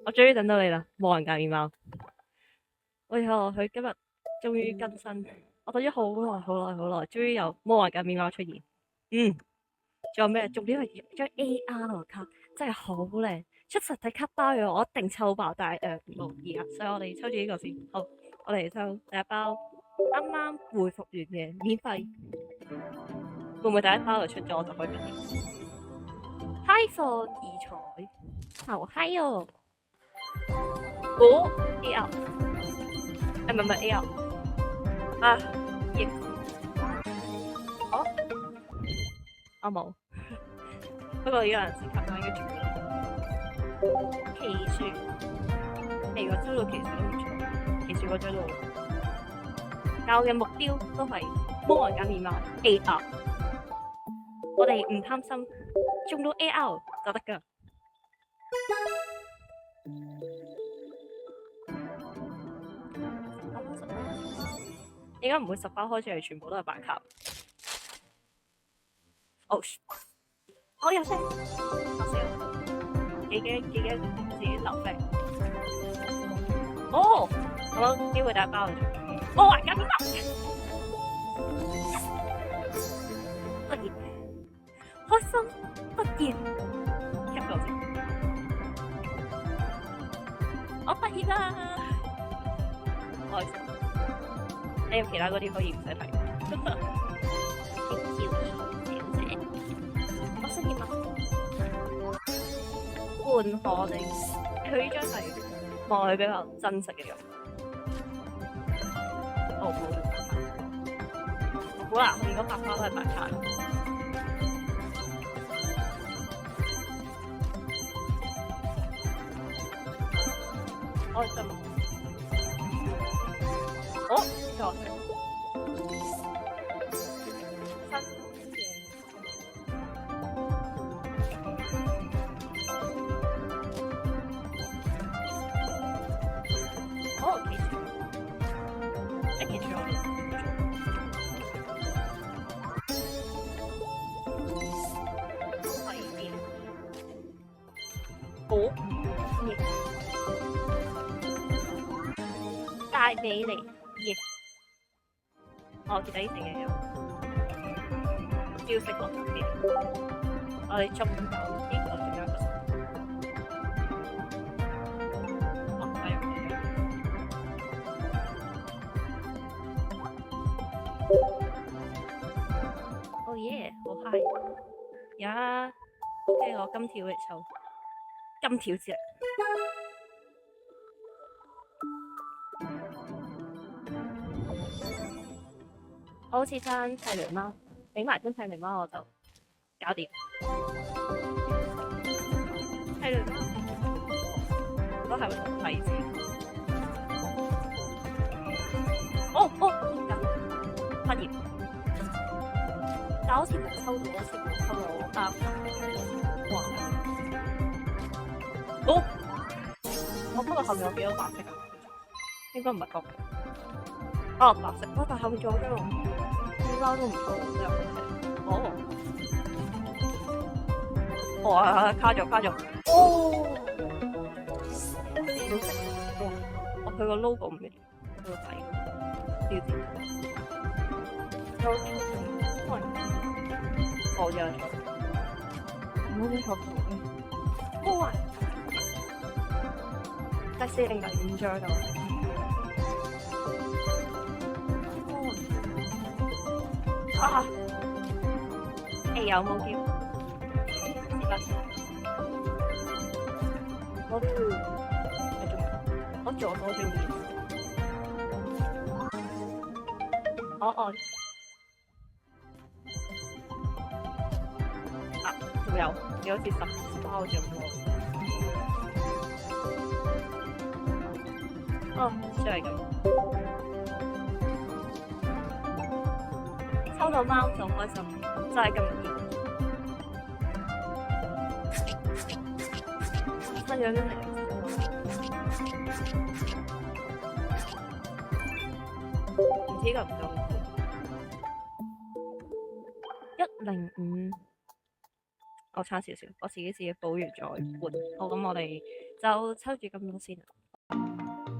我終於等到你啦，冇人教面貌。我以後佢今日終於更新，我等咗好耐好耐好耐，終於有冇人教面貌出現。嗯，仲有咩？重點係張 AR 卡真係好靚，出實體卡包嘅我一定抽爆，但係冇而家，所以我哋抽住呢個先。好，我哋抽第一包，啱啱回復完嘅免費，會唔會第一包就出咗我就可以決定開放異彩，好嗨哦！哦，AR，唔係 AR，啊，亦哦，我冇，不過有人先及下應該全部奇樹，如果抽到奇樹都唔錯，奇樹嗰張都好，但我嘅目標都係魔王減面貌 AR，我哋唔貪心，中到 AR 就得㗎。應該唔會10包開出嚟，全部都係白卡。哦，我有聲，我笑，幾驚自己流聲。哦，咁機會第一包嚟做。魔王減面貌，突然開心，突然吸咗先。我畢業啦，開心。你有其他嗰啲可以唔使睇。小姐，我識點啊？換我哋，佢呢張係望佢比較真實嘅樣。哦，好啦，我而家白包都係白卡。開心。哦，錯。哦，記住，記住我。喺邊？哦，大美麗。我記得呢隻嘢有招式落啲，我哋仲有呢個，仲有一個，哦，係啊，哦耶，好嗨呀！OK，我金條嚟抽，金條之力。我好似爭砌雷貓，俾埋張砌雷貓我就搞掂。砌雷貓都係會同例子。哦，畢業，但好似冇抽到，好似冇抽到啱。哇！哦，我不過後面有幾多白色啊？應該唔係角嘅。哦，白色，但後面仲有張龍。包都唔錯，真係好睇。哦，哇，卡咗。哦，好食。哇，我佢個 logo 唔明，佢個底標誌。我有錯，唔好錯。哇，第405張度。啊！有冇叫？我做多張嘢。哦。啊，仲有，你好似10包咗喎。哦，就係咁。抽到貓就開心，就係咁容易。抽咗真係唔知夠唔夠？105，後餐少少，我自己補完再換。好，咁我哋就抽住咁多先啦。